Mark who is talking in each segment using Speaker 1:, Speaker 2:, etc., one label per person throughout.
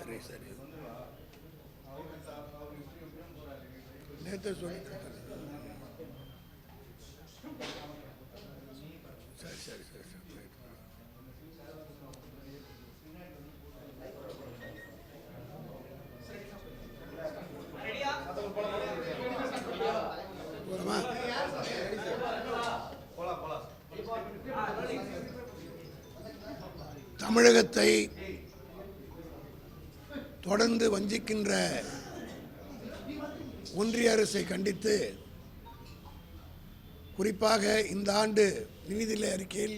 Speaker 1: சரி சரி நேற்று சொல்லி சரி சரி சரி சரி தமிழகத்தை தொடர்ந்து வஞ்சிக்கின்ற ஒன்றிய அரசை கண்டித்து குறிப்பாக இந்த ஆண்டு நிதிநிலை அறிக்கையில்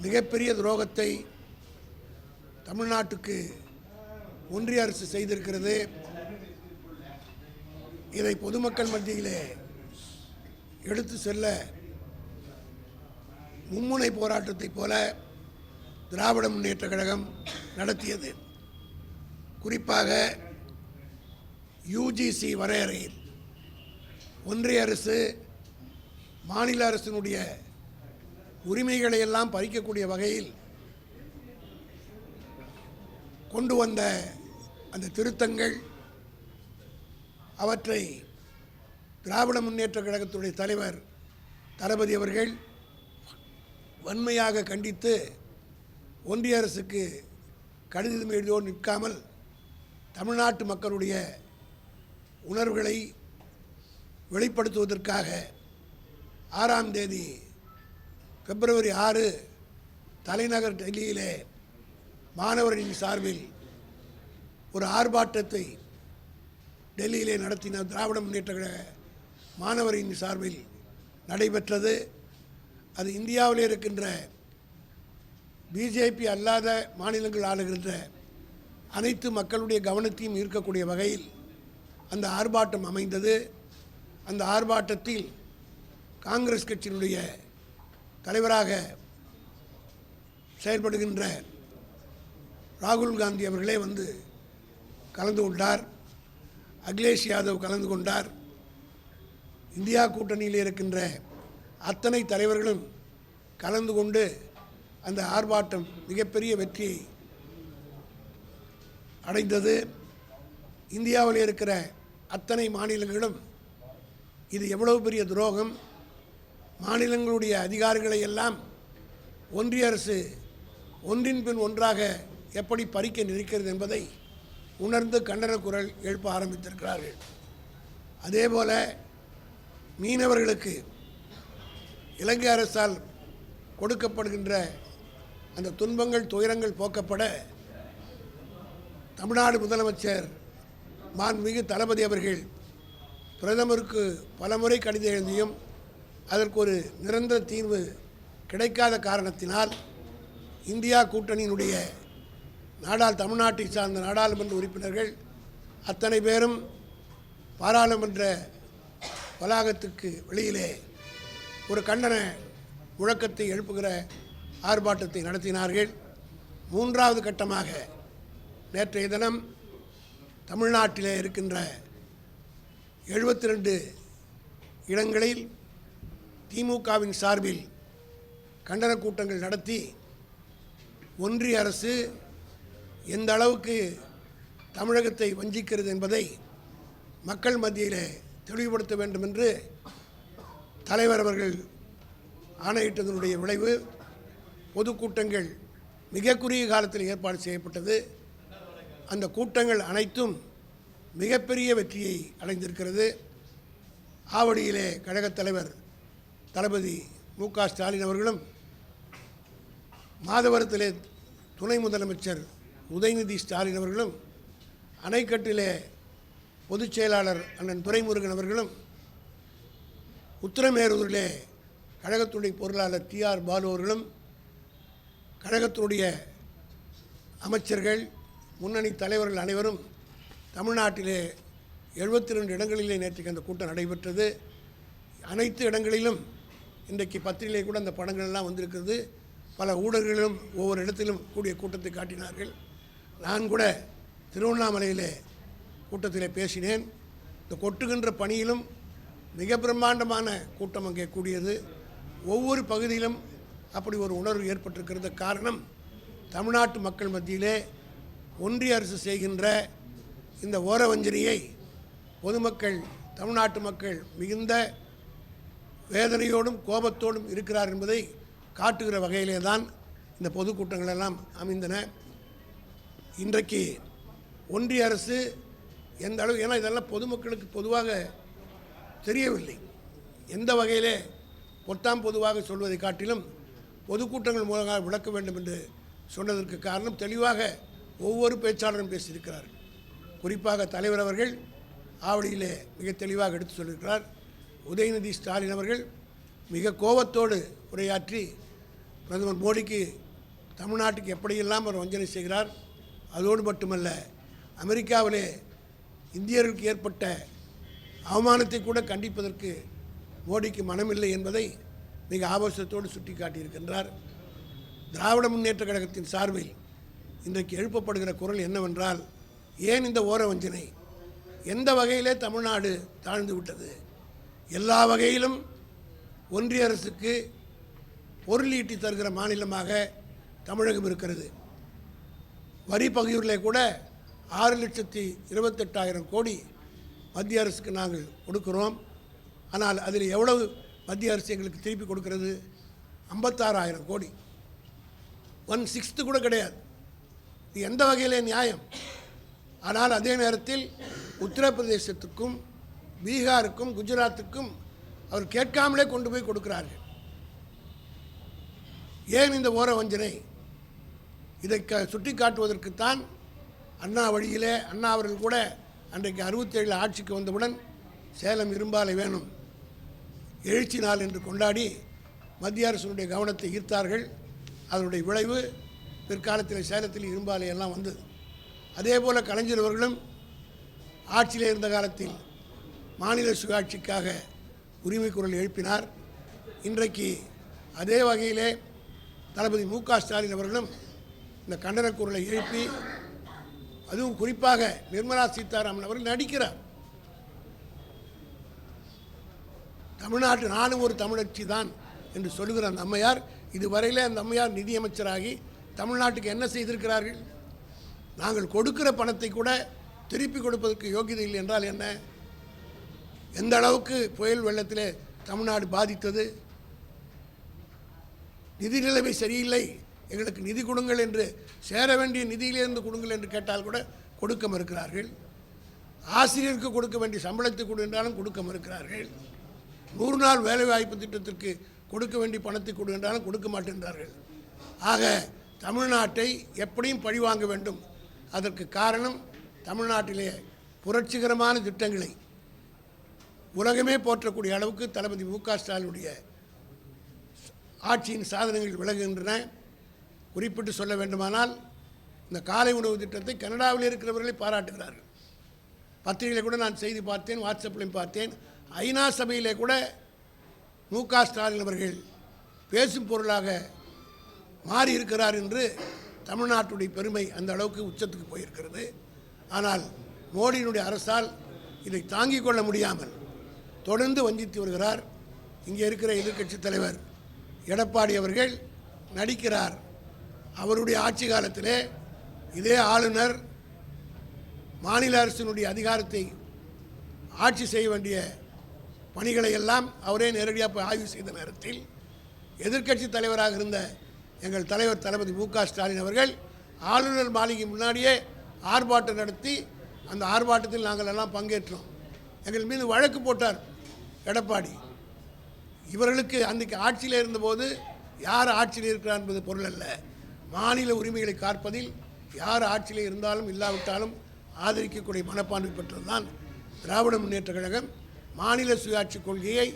Speaker 1: மிகப்பெரிய துரோகத்தை தமிழ்நாட்டுக்கு ஒன்றிய அரசு செய்திருக்கிறது. இதை பொதுமக்கள் மத்தியிலே எடுத்து செல்ல மும்முனை போராட்டத்தைப் போல திராவிட முன்னேற்ற கழகம் நடத்தியது. குறிப்பாக யுஜிசி வரையறையில் ஒன்றிய அரசு மாநில அரசினுடைய உரிமைகளை எல்லாம் பறிக்கக்கூடிய வகையில் கொண்டு வந்த அந்த திருத்தங்கள், அவற்றை திராவிட முன்னேற்ற கழகத்துடைய தலைவர் தளபதி அவர்கள் வன்மையாக கண்டித்து ஒன்றிய அரசுக்கு கடிதம் எழுதியோடு நிற்காமல் தமிழ்நாட்டு மக்களுடைய உணர்வுகளை வெளிப்படுத்துவதற்காக 6ஆம் தேதி பிப்ரவரி 6 தலைநகர் டெல்லியிலே மாணவரின் சார்பில் ஒரு ஆர்ப்பாட்டத்தை டெல்லியிலே நடத்தின திராவிட முன்னேற்ற கழக மாணவரின் சார்பில் நடைபெற்றது. அது இந்தியாவிலே இருக்கின்ற பிஜேபி அல்லாத மாநிலங்கள் ஆளுகின்ற அனைத்து மக்களுடைய கவனத்தையும் ஈர்க்கக்கூடிய வகையில் அந்த ஆர்ப்பாட்டம் அமைந்தது. அந்த ஆர்ப்பாட்டத்தில் காங்கிரஸ் கட்சியினுடைய தலைவராக செயல்படுகின்ற ராகுல் காந்தி அவர்களே வந்து கலந்து கொண்டார். அகிலேஷ் யாதவ் கலந்து கொண்டார். இந்தியா கூட்டணியில் இருக்கின்ற அத்தனை தலைவர்களும் கலந்து கொண்டு அந்த ஆர்ப்பாட்டம் மிகப்பெரிய வெற்றியை அடைந்தது. இந்தியாவில் இருக்கிற அத்தனை மாநிலங்களும் இது எவ்வளவு பெரிய துரோகம், மாநிலங்களுடைய அதிகாரிகளை எல்லாம் ஒன்றிய அரசு ஒன்றின் பின் ஒன்றாக எப்படி பறிக்க நிற்கிறது என்பதை உணர்ந்து கண்டன குரல் எழுப்ப ஆரம்பித்திருக்கிறார்கள். அதேபோல மீனவர்களுக்கு இலங்கை அரசால் கொடுக்கப்படுகின்ற அந்த துன்பங்கள் துயரங்கள் போக்கப்பட தமிழ்நாடு முதலமைச்சர் மாண்புமிகு தளபதி அவர்கள் பிரதமருக்கு பலமுறை கடிதம் எழுதியும் அதற்கு ஒரு நிரந்தர தீர்வு கிடைக்காத காரணத்தினால் இந்தியா கூட்டணியினுடைய தமிழ்நாட்டை சார்ந்த நாடாளுமன்ற உறுப்பினர்கள் அத்தனை பேரும் பாராளுமன்ற வளாகத்துக்கு வெளியிலே ஒரு கண்டன முழக்கத்தை எழுப்புகிற ஆர்ப்பாட்டத்தை நடத்தினார்கள். 3வது கட்டமாக நேற்றைய தினம் தமிழ்நாட்டிலே இருக்கின்ற 72 இடங்களில் திமுகவின் சார்பில் கண்டன கூட்டங்கள் நடத்தி ஒன்றிய அரசு எந்த அளவுக்கு தமிழகத்தை வஞ்சிக்கிறது என்பதை மக்கள் மத்தியிலே தெளிவுபடுத்த வேண்டும் என்று தலைவர் அவர்கள் ஆணையிட்டதனுடைய விளைவு பொதுக்கூட்டங்கள் மிக குறுகிய காலத்தில் ஏற்பாடு செய்யப்பட்டது. அந்த கூட்டங்கள் அனைத்தும் மிகப்பெரிய வெற்றியை அடைந்திருக்கிறது. ஆவடியிலே கழகத் தலைவர் தளபதி மு.க. ஸ்டாலின் அவர்களும், மாதவரத்திலே துணை முதலமைச்சர் உதயநிதி ஸ்டாலின் அவர்களும், அணைக்கட்டிலே பொதுச் செயலாளர் அண்ணன் துரைமுருகன் அவர்களும், உத்திரமேரூரிலே கழகத்துடைய பொருளாளர் டி.ஆர். பாலு அவர்களும், கழகத்தினுடைய அமைச்சர்கள், முன்னணி தலைவர்கள் அனைவரும் தமிழ்நாட்டிலே 72 இடங்களிலே நேற்றுக்கு அந்த கூட்டம் நடைபெற்றது. அனைத்து இடங்களிலும் இன்றைக்கு பத்திரிகையிலே கூட அந்த படங்கள் எல்லாம் வந்திருக்கிறது. பல ஊடகங்களிலும் ஒவ்வொரு இடத்திலும் கூடிய கூட்டத்தை காட்டினார்கள். நான் கூட திருவண்ணாமலையிலே கூட்டத்திலே பேசினேன். இந்த கொட்டுகின்ற பணியிலும் மிக பிரம்மாண்டமான கூட்டம் அங்கே கூடியது. ஒவ்வொரு பகுதியிலும் அப்படி ஒரு உணர்வு ஏற்பட்டிருக்கிறது. காரணம், தமிழ்நாட்டு மக்கள் மத்தியிலே ஒன்றிய அரசு செய்கின்ற இந்த ஓரவஞ்சனையை பொதுமக்கள், தமிழ்நாட்டு மக்கள் மிகுந்த வேதனையோடும் கோபத்தோடும் இருக்கிறார் என்பதை காட்டுகிற வகையிலே தான் இந்த பொதுக்கூட்டங்கள் எல்லாம் அமைந்தன. இன்றைக்கு ஒன்றிய அரசு எந்த அளவு, ஏன்னா இதெல்லாம் பொதுமக்களுக்கு பொதுவாக தெரியவில்லை, எந்த வகையிலே பொத்தாம் பொதுவாக சொல்வதை காட்டிலும் பொதுக்கூட்டங்கள் மூலமாக விளக்க வேண்டும் என்று சொன்னதற்கு காரணம் தெளிவாக ஒவ்வொரு பேச்சாளரும் பேசியிருக்கிறார்கள். குறிப்பாக தலைவர் அவர்கள் ஆவடியிலே மிக தெளிவாக எடுத்து சொல்லியிருக்கிறார். உதயநிதி ஸ்டாலின் அவர்கள் மிக கோபத்தோடு உரையாற்றி பிரதமர் மோடிக்கு தமிழ்நாட்டுக்கு எப்படியெல்லாம் அவர் வஞ்சனை செய்கிறார், அதோடு மட்டுமல்ல அமெரிக்காவிலே இந்தியர்களுக்கு ஏற்பட்ட அவமானத்தை கூட கண்டிப்பதற்கு மோடிக்கு மனமில்லை என்பதை மிக ஆபாசத்தோடு சுட்டி காட்டியிருக்கின்றார். திராவிட முன்னேற்ற கழகத்தின் சார்பில் இன்றைக்கு எழுப்பப்படுகிற குரல் என்னவென்றால், ஏன் இந்த ஓர வஞ்சனை? எந்த வகையிலே தமிழ்நாடு தாழ்ந்து விட்டது? எல்லா வகையிலும் ஒன்றிய அரசுக்கு பொருள் ஈட்டி தருகிற மாநிலமாக தமிழகம் இருக்கிறது. வரி பகிர்விலே கூட 6,28,000 கோடி மத்திய அரசுக்கு நாங்கள் கொடுக்கிறோம். ஆனால் அதில் எவ்வளவு மத்திய அரசு எங்களுக்கு திருப்பி கொடுக்கிறது? 56,000 கோடி, 1/6 கூட கிடையாது. இது எந்த வகையிலே நியாயம்? ஆனால் அதே நேரத்தில் உத்தரப்பிரதேசத்துக்கும் பீகாருக்கும் குஜராத்துக்கும் அவர் கேட்காமலே கொண்டு போய் கொடுக்கிறார்கள். ஏன் இந்த ஓர வஞ்சனை? இதை சுட்டி காட்டுவதற்குத்தான் அண்ணா வழியிலே அண்ணா அவர்கள் கூட அன்றைக்கு 67 ஆட்சிக்கு வந்தவுடன் சேலம் இரும்பாலை வேணும், எழுச்சி நாள் என்று கொண்டாடி மத்திய அரசுடைய கவனத்தை ஈர்த்தார்கள். அதனுடைய விளைவு பிற்காலத்தில் சேலத்தில் இரும்பாலை எல்லாம் வந்தது. அதே போல் கலைஞர் அவர்களும் ஆட்சியில் இருந்த காலத்தில் மாநில சுயாட்சிக்காக உரிமை குரல் எழுப்பினார். இன்றைக்கு அதே வகையிலே தளபதி மு.க. ஸ்டாலின் அவர்களும் இந்த கண்டன குரலை எழுப்பி, அதுவும் குறிப்பாக நிர்மலா சீதாராமன் அவர்கள் நடிக்கிறார். தமிழ்நாட்டு நானும் ஒரு தமிழச்சி தான் என்று சொல்லுகிற அந்த அம்மையார், இதுவரையில் அந்த அம்மையார் நிதியமைச்சராகி தமிழ்நாட்டுக்கு என்ன செய்திருக்கிறார்கள்? நாங்கள் கொடுக்கிற பணத்தை கூட திருப்பி கொடுப்பதற்கு யோகியதை இல்லை என்றால் என்ன? எந்த அளவுக்கு புயல் வெள்ளத்திலே தமிழ்நாடு பாதித்தது? நிதி நிலைமை சரியில்லை, எங்களுக்கு நிதி கொடுங்கள் என்று, சேர வேண்டிய நிதியிலிருந்து கொடுங்கள் என்று கேட்டால் கூட கொடுக்க மறுக்கிறார்கள். ஆசிரியருக்கு கொடுக்க வேண்டிய சம்பளத்தை கொடு என்றாலும் கொடுக்க மறுக்கிறார்கள். 100 நாள் வேலைவாய்ப்பு திட்டத்திற்கு கொடுக்க வேண்டிய பணத்தை கொடு என்றாலும் கொடுக்க மாட்டேன்றார்கள். ஆக தமிழ்நாட்டை எப்படியும் பழிவாங்க வேண்டும். அதற்கு காரணம் தமிழ்நாட்டிலே புரட்சிகரமான திட்டங்களை உலகமே போற்றக்கூடிய அளவுக்கு தளபதி மு.க. ஸ்டாலினுடைய ஆட்சியின் சாதனைகள் விளங்குகின்றன. குறிப்பிட்டு சொல்ல வேண்டுமானால், இந்த காலை உணவு திட்டத்தை கனடாவில் இருக்கிறவர்களை பாராட்டுகிறார்கள். பத்திரிகையில் கூட நான் செய்தி பார்த்தேன், வாட்ஸ்அப்லையும் பார்த்தேன். ஐநா சபையிலே கூட மு.க. ஸ்டாலின் அவர்கள் பேசும் பொருளாக மாறி இருக்கிறார் என்று தமிழ்நாட்டுடைய பெருமை அந்த அளவுக்கு உச்சத்துக்கு போயிருக்கிறது. ஆனால் மோடியினுடைய அரசால் இதை தாங்கிக் கொள்ள முடியாமல் தொடர்ந்து வஞ்சித்து வருகிறார். இங்கே இருக்கிற எதிர்க்கட்சித் தலைவர் எடப்பாடி அவர்கள் நடிக்கிறார். அவருடைய ஆட்சி காலத்திலே இதே ஆளுநர் மாநில அரசினுடைய அதிகாரத்தை ஆட்சி செய்ய வேண்டிய பணிகளை எல்லாம் அவரே நேரடியாக ஆய்வு செய்த நேரத்தில் எதிர்க்கட்சி தலைவராக இருந்த எங்கள் தலைவர் தளபதி மு.க. ஸ்டாலின் அவர்கள் ஆளுநர் மாளிகை முன்னாடியே ஆர்ப்பாட்டம் நடத்தி அந்த ஆர்ப்பாட்டத்தில் நாங்கள் எல்லாம் பங்கேற்றோம். எங்கள் மீது வழக்கு போட்டார் எடப்பாடி. இவர்களுக்கு அன்றைக்கு ஆட்சியில் இருந்தபோது யார் ஆட்சியில் இருக்கிறார் என்பது பொருள் அல்ல, மாநில உரிமைகளை காப்பதில் யார் ஆட்சியில் இருந்தாலும் இல்லாவிட்டாலும் ஆதரிக்கக்கூடிய மனப்பான்மை பெற்றதுதான் திராவிட முன்னேற்ற கழகம். மாநில சுயாட்சி கொள்கையை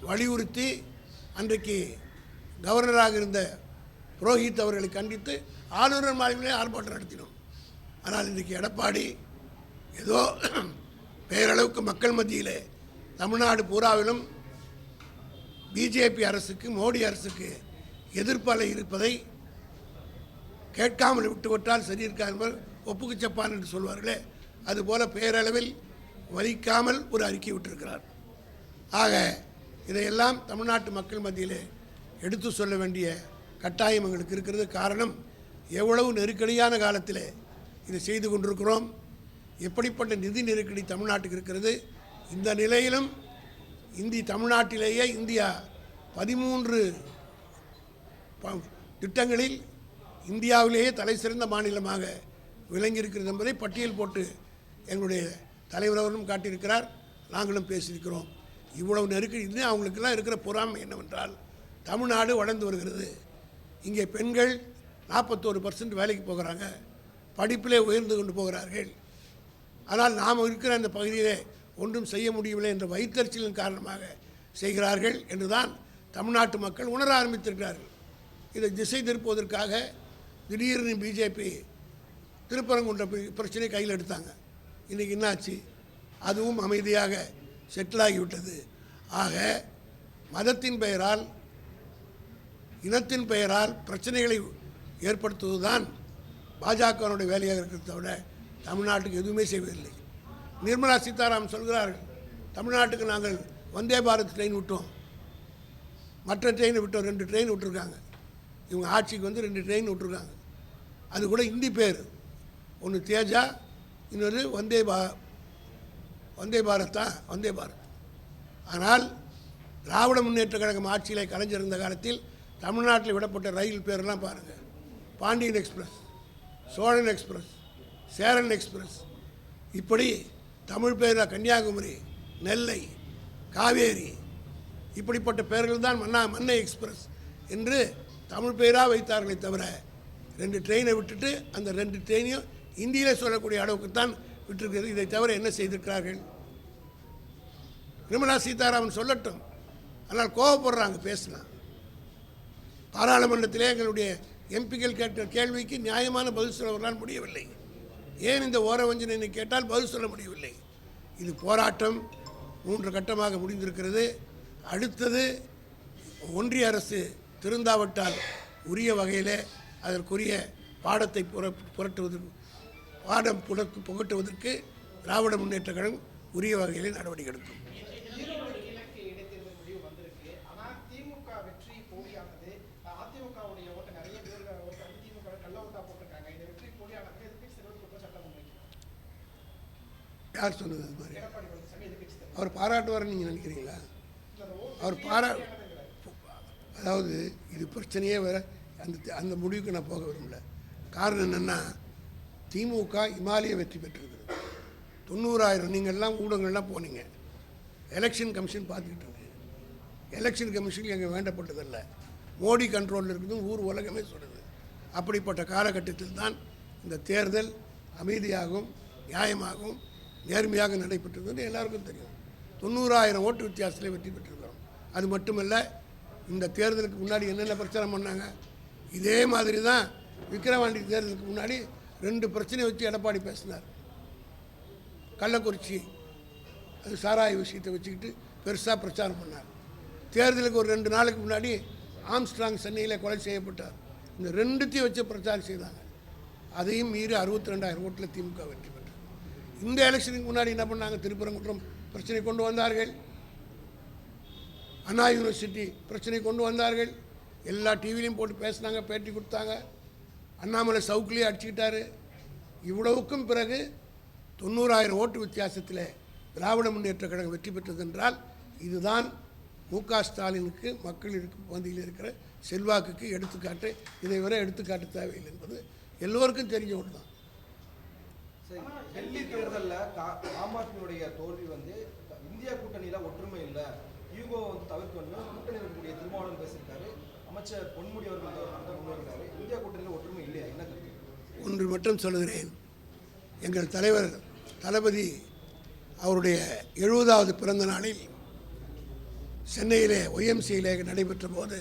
Speaker 1: வலியுறுத்தி அன்றைக்கு கவர்னராக இருந்த புரோஹித் அவர்களை கண்டித்து ஆளுநர் மாளிகையிலே ஆர்ப்பாட்டம் நடத்தினோம். ஆனால் இன்றைக்கு எடப்பாடி ஏதோ பெயரளவுக்கு மக்கள் மத்தியிலே தமிழ்நாடு பூராவிலும் பிஜேபி அரசுக்கு, மோடி அரசுக்கு எதிர்ப்பலை இருப்பதை கேட்காமல் விட்டுவிட்டால் சரி இருக்காது என்பது ஒப்புக்கு சப்பான் என்று சொல்வார்களே, அதுபோல பேரளவில் வலிக்காமல் ஒரு அறிக்கை விட்டிருக்கிறார். ஆக இதையெல்லாம் தமிழ்நாட்டு மக்கள் மத்தியிலே எடுத்து சொல்ல வேண்டிய கட்டாயம் எங்களுக்கு இருக்கிறது. காரணம், எவ்வளவு நெருக்கடியான காலத்திலே இதை செய்து கொண்டிருக்கிறோம். எப்படிப்பட்ட நிதி நெருக்கடி தமிழ்நாட்டுக்கு இருக்கிறது. இந்த நிலையிலும் தமிழ்நாட்டிலேயே இந்தியா 13 திட்டங்களில் இந்தியாவிலேயே தலை சிறந்த மாநிலமாக விளங்கியிருக்கிறது என்பதை பட்டியல் போட்டு எங்களுடைய தலைவர் அவர்களும் காட்டியிருக்கிறார். நாங்களும் பேசியிருக்கிறோம். இவ்வளவு நெருக்கடி இன்னும் அவங்களுக்கெல்லாம் இருக்கிற பொறாமை என்னவென்றால், தமிழ்நாடு வளர்ந்து வருகிறது. இங்கே பெண்கள் 41% வேலைக்கு போகிறாங்க, படிப்பிலே உயர்ந்து கொண்டு போகிறார்கள். ஆனால் நாம் இருக்கிற அந்த பகுதியிலே ஒன்றும் செய்ய முடியவில்லை என்ற வைத்தறிச்சலின் காரணமாக செய்கிறார்கள் என்றுதான் தமிழ்நாட்டு மக்கள் உணர ஆரம்பித்திருக்கிறார்கள். இதை திசை திருப்புவதற்காக திடீர்னு பிஜேபி திருப்பரங்குன்ற பிரச்சனை கையில் எடுத்தாங்க. இன்றைக்கி என்னாச்சு? அதுவும் அமைதியாக செட்டில் ஆகிவிட்டது. ஆக மதத்தின் பெயரால், இனத்தின் பெயரால் பிரச்சனைகளை ஏற்படுத்துவதுதான் பாஜகவினுடைய வேலையாக இருக்கிறத விட தமிழ்நாட்டுக்கு எதுவுமே செய்வதில்லை. நிர்மலா சீதாராமன் சொல்கிறார்கள், தமிழ்நாட்டுக்கு நாங்கள் வந்தே பாரத் ட்ரெயின் விட்டோம், மற்ற ட்ரெயினை விட்டோம். 2 ட்ரெயின் விட்டுருக்காங்க. இவங்க ஆட்சிக்கு வந்து 2 ட்ரெயின் விட்டுருக்காங்க. அது கூட இந்தி பேர், ஒன்று தேஜா, இன்னொரு வந்தே பாரத் தான், வந்தே பாரத். ஆனால் திராவிட முன்னேற்ற கழகம் ஆட்சியிலே கலைஞர் காலத்தில் தமிழ்நாட்டில் விடப்பட்ட ரயில் பேரெல்லாம் பாருங்கள். Pandian express, Cholan express, Cheran express, இப்படி தமிழ் பேரில் கன்னியாகுமரி, நெல்லை, காவேரி, இப்படிப்பட்ட பெயர்கள் தான் மன்னை எக்ஸ்பிரஸ் என்று தமிழ் பெயராக வைத்தார்களே தவிர 2 ட்ரெயினை விட்டுட்டு அந்த 2 ட்ரெயினையும் இந்தியில் சொல்லக்கூடிய அளவுக்கு தான் விட்டிருக்கிறது. இதை தவிர என்ன செய்திருக்கிறார்கள்? நிர்மலா சீதாராமன் சொல்லட்டும். ஆனால் கோவப்படுறாங்க பேசினா. பாராளுமன்றத்திலே எங்களுடைய எம்பிக்கள் கேட்ட கேள்விக்கு நியாயமான பதில் சொல்லவர்களால் முடியவில்லை. ஏன் இந்த ஓரவஞ்சனை கேட்டால் பதில் சொல்ல முடியவில்லை. இது போராட்டம் 3 கட்டமாக முடிந்திருக்கிறது. அடுத்தது ஒன்றிய அரசு திருந்தாவிட்டால் உரிய வகையில் அதற்குரிய பாடத்தை புகட்டுவதற்கு திராவிட முன்னேற்ற கழகம் உரிய வகையில் நடவடிக்கை எடுக்கும். யார் சொன்னது அது மாதிரி? அவர் பாராட்டுவார்னு நீங்கள் நினைக்கிறீங்களா? அவர் அதாவது இது பிரச்சனையே வேறு. அந்த முடிவுக்கு நான் போக விரும்பல. காரணம் என்னென்னா, திமுக இமாலய வெற்றி பெற்றிருக்கிறது. 90,000 நீங்கள்லாம் ஊடகங்கள்லாம் போனீங்க. எலெக்ஷன் கமிஷன் பார்த்துக்கிட்டு இருக்கு. எலெக்ஷன் கமிஷன் எங்கே வேண்டப்பட்டதில்லை. மோடி கண்ட்ரோலில் இருக்குது ஊர் உலகமே சொல்லுது. அப்படிப்பட்ட காலகட்டத்தில் தான் இந்த தேர்தல் அமைதியாகவும் நியாயமாகவும் நேர்மையாக நடைபெற்றது எல்லாருக்கும் தெரியும். 90,000 ஓட்டு வித்தியாசத்தில் வெற்றி பெற்றிருக்கிறோம். அது மட்டுமல்ல, இந்த தேர்தலுக்கு முன்னாடி என்னென்ன பிரச்சாரம் பண்ணாங்க, இதே மாதிரி தான் விக்கிரவாண்டி தேர்தலுக்கு முன்னாடி 2 பிரச்சனையை வச்சு எடப்பாடி பேசினார். கள்ளக்குறிச்சி அது சாராய விஷயத்தை வச்சுக்கிட்டு பெருசாக பிரச்சாரம் பண்ணார். தேர்தலுக்கு ஒரு 2 நாளுக்கு முன்னாடி ஆம்ஸ்ட்ராங் சென்னையில் கொலை செய்யப்பட்டார். இந்த 2த்தையும் வச்சு பிரச்சாரம் செய்தாங்க. அதையும் மீறி 62,000 ஓட்டில் திமுக வெற்றி பெற்றார். இந்த எலெக்ஷனுக்கு முன்னாடி என்ன பண்ணாங்க? திருப்பரங்குன்றம் பிரச்சனை கொண்டு வந்தார்கள். அண்ணா யூனிவர்சிட்டி பிரச்சனை கொண்டு வந்தார்கள். எல்லா டிவிலையும் போட்டு பேசினாங்க, பேட்டி கொடுத்தாங்க. அண்ணாமலை சவுக்கிலேயே அடிச்சுக்கிட்டாரு. இவ்வளவுக்கும் பிறகு 90,000 ஓட்டு வித்தியாசத்தில் திராவிட முன்னேற்ற கழகம் வெற்றி பெற்றது என்றால் இதுதான் மு.க. ஸ்டாலினுக்கு மக்கள் பகுதியில் இருக்கிற செல்வாக்குக்கு எடுத்துக்காட்டு. இதை வரை எடுத்துக்காட்டு தேவையில்லை என்பது எல்லோருக்கும் தெரிஞ்ச ஒன்று தான்.
Speaker 2: டெல்லி தேர்தலில் ஆம் ஆத்மியுடைய தோல்வி இந்தியா கூட்டணியில் ஒற்றுமை இல்லை, யூகோ தவிர்க்கணும், கூட்டணி இருக்கக்கூடிய திருமாவளவன் பேசியிருக்காரு. அமைச்சர் பொன்முடி அவர்கள் முன்வைக்கிறாரு. இந்தியா கூட்டணியில் ஒற்றுமை இல்லையா? என்ன கருத்து?
Speaker 1: ஒன்று மட்டும் சொல்லுகிறேன். எங்கள் தலைவர் தளபதி அவருடைய 70வது பிறந்த நாளில் சென்னையிலே ஒய்எம்சியிலே நடைபெற்ற போது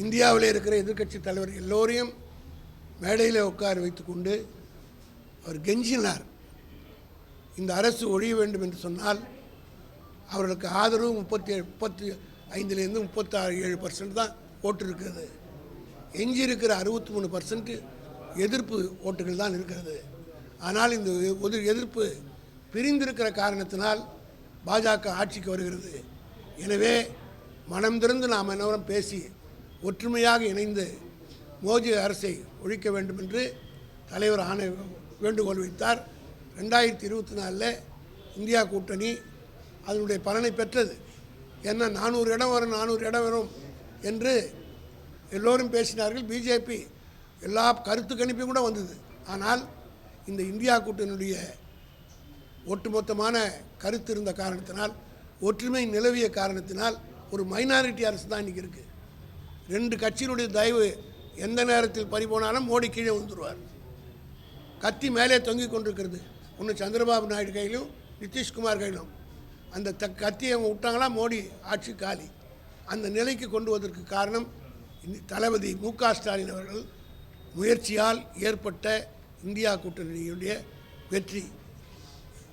Speaker 1: இந்தியாவிலே இருக்கிற எதிர்க்கட்சி தலைவர் எல்லோரையும் மேடையில் உட்கார வைத்துக்கொண்டு அவர் கெஞ்சினார். இந்த அரசு ஒழிய வேண்டும் என்று சொன்னால் அவர்களுக்கு ஆதரவு 35லேருந்து 37% தான் ஓட்டு இருக்கிறது. எஞ்சி இருக்கிற 63% எதிர்ப்பு ஓட்டுகள் தான் இருக்கிறது. ஆனால் இந்த எதிர்ப்பு பிரிந்திருக்கிற காரணத்தினால் பாஜக ஆட்சிக்கு வருகிறது. எனவே மனம் திறந்து நாம் அனைவரும் பேசி ஒற்றுமையாக இணைந்து மோடி அரசை ஒழிக்க வேண்டும் என்று தலைவர் வேண்டுகோள் வைத்தார். 2024 இந்தியா கூட்டணி அதனுடைய பலனை பெற்றது. ஏன்னா 400 இடம் வரும் 400 இடம் வரும் என்று எல்லோரும் பேசினார்கள். பிஜேபி எல்லா கருத்து கணிப்பும் கூட வந்தது. ஆனால் இந்த இந்தியா கூட்டணியுடைய ஒட்டுமொத்தமான கருத்து இருந்த காரணத்தினால், ஒற்றுமை நிலவிய காரணத்தினால் ஒரு மைனாரிட்டி அரசு தான் இன்றைக்கி இருக்குது. 2 கட்சியினுடைய தயவு எந்த நேரத்தில் பறிபோனாலும் மோடி கீழே வந்துடுவார். கத்தி மேலே தொங்கிக் கொண்டிருக்கிறது. ஒன்று சந்திரபாபு நாயுடு கையிலும் நிதிஷ்குமார் கையிலும். அந்த கத்தியை அவங்க விட்டாங்களா மோடி ஆட்சி காலி. அந்த நிலைக்கு கொண்டு வருவதற்கு காரணம் தளபதி மு.க. ஸ்டாலின் அவர்கள் முயற்சியால் ஏற்பட்ட இந்தியா கூட்டணியுடைய வெற்றி.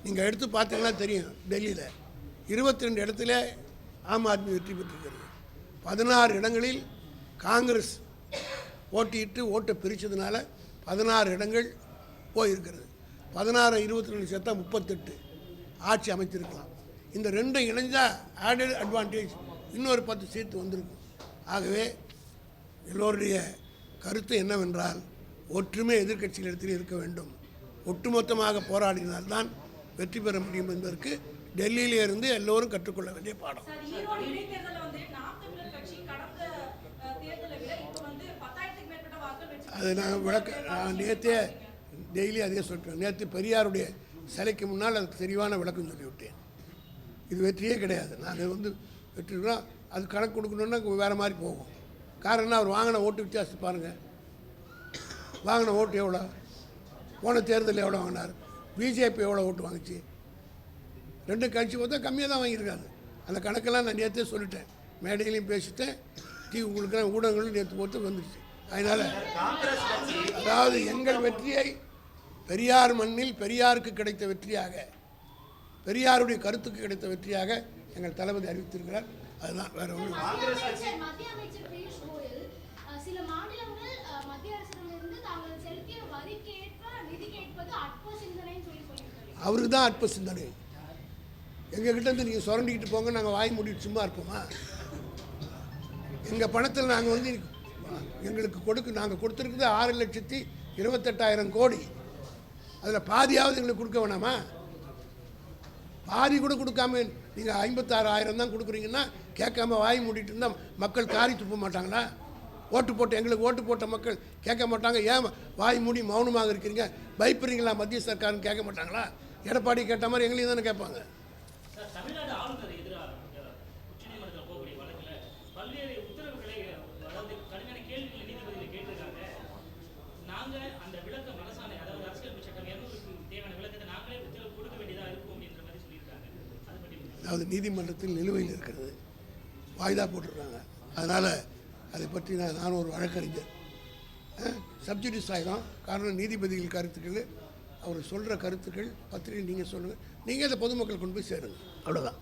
Speaker 1: நீங்கள் எடுத்து பார்த்தீங்கன்னா தெரியும். டெல்லியில் 22 இடத்துல ஆம் ஆத்மி வெற்றி பெற்றிருக்கிறது. 16 இடங்களில் காங்கிரஸ் போட்டியிட்டு ஓட்டை பிரித்ததுனால 16 இடங்கள் போயிருக்கிறது. 16 22 சேர்த்தா 38 ஆட்சி அமைத்திருக்கலாம். இந்த 2 இணைஞ்சால் ஆடட் அட்வான்டேஜ் இன்னொரு 10 சீட்டு வந்திருக்கும். ஆகவே எல்லோருடைய கருத்து என்னவென்றால், ஒற்றுமை எதிர்க்கட்சிகளிடத்தில் இருக்க வேண்டும். ஒட்டுமொத்தமாக போராடினால்தான் வெற்றி பெற முடியும் என்பதற்கு டெல்லியிலே இருந்து எல்லோரும் கற்றுக்கொள்ள வேண்டிய பாடம். அது நான் நேற்றே டெய்லி அதே சொல்லிட்டேன். நேற்று பெரியாருடைய சிலைக்கு முன்னால் அதுக்கு தெளிவான விளக்கம் சொல்லிவிட்டேன். இது வெற்றியே கிடையாது. நாங்கள் வெற்றிக்கிறோம். அது கணக்கு கொடுக்கணுன்னா வேறு மாதிரி போகும். காரணம் அவர் வாங்கின ஓட்டு வித்தியாசத்தை பாருங்கள். வாங்கின ஓட்டு எவ்வளோ? போன தேர்தலில் எவ்வளோ வாங்கினார்? பிஜேபி எவ்வளோ ஓட்டு வாங்கிச்சு? 2 கட்சி பார்த்தா கம்மியாக தான் வாங்கியிருக்காங்க. அந்த கணக்கெல்லாம் நான் நேற்றே சொல்லிட்டேன். மேடையிலையும் பேசிட்டேன். உங்களுக்கு ஊடகங்களும் நேற்று போட்டு வந்துடுச்சு. அதனால் அதாவது எங்கள் வெற்றியை பெரியார் மண்ணில் பெரியாருக்கு கிடைத்த வெற்றியாக, பெரியாருடைய கருத்துக்கு கிடைத்த வெற்றியாக எங்கள் தளபதி அறிவித்திருக்கிறார். அதுதான், வேற ஒன்றும்.
Speaker 3: மத்திய அமைச்சர் பியூஷ் கோயல் சில மாநிலங்கள் மத்திய அரசிடமிருந்து தாங்கள் செலுத்திய வரிக்கு ஏற்ப நிதி கேட்பது அற்ப சிந்தனைன்னு சொல்லியிருக்காரு.
Speaker 1: அவருக்கு தான் அற்ப சிந்தனை. எங்ககிட்ட இருந்து நீங்கள் சுரண்டிக்கிட்டு போங்க, நாங்கள் வாய் மூடிட்டு சும்மா இருப்போமா? எங்கள் பணத்தில் நாங்கள் எங்களுக்கு நாங்கள் கொடுத்துருக்குது 6,28,000 கோடி. அதில் பாதியாவது எங்களுக்கு கொடுக்க வேணாமா? பாதி கூட கொடுக்காம நீங்கள் 56,000 தான் கொடுக்குறீங்கன்னா கேட்காம வாய் மூடிட்டு இருந்தால் மக்கள் காரி துப்ப மாட்டாங்களா? எங்களுக்கு ஓட்டு போட்ட மக்கள் கேட்க மாட்டாங்க. ஏன் வாய் மூடி மௌனமாக இருக்கிறீங்க, பயப்படுறீங்களா மத்திய சர்க்காருன்னு கேட்க மாட்டாங்களா? எடப்பாடி கேட்ட மாதிரி எங்களையும் தானே கேட்பாங்க.
Speaker 4: தமிழ்நாடு ஆளுநர் எதிராக உச்சநீதிமன்றத்தில் போகக்கூடிய வழக்கில் பல்வேறு உத்தரவுகளை, அதாவது கடுமையான கேள்விகளை நீதிபதிகளை கேட்டிருக்காங்க. நாங்கள் அந்த விளக்கம் அரசாணை, அதாவது அரசியல் சட்டம் 200க்கு தேவையான விளக்கத்தை நாங்களே உத்தரவு கொடுக்க வேண்டியதாக இருக்கும் அப்படின்ற மாதிரி சொல்லியிருக்காங்க. அதை பற்றி
Speaker 1: அதாவது நீதிமன்றத்தில் நிலுவையில் இருக்கிறது, வாய்தா போட்டிருக்காங்க. அதனால் அதை பற்றி நான் ஒரு வழக்கறிஞர். சப்ஜுடிஸ் ஆகிடும். காரணம் நீதிபதிகள் கருத்துக்கள், அவர் சொல்கிற கருத்துக்கள் பத்திரிகை நீங்கள் சொல்லுங்கள், நீங்கள் அதை பொதுமக்கள் கொண்டு போய் சேருங்க. அவ்வளோதான்.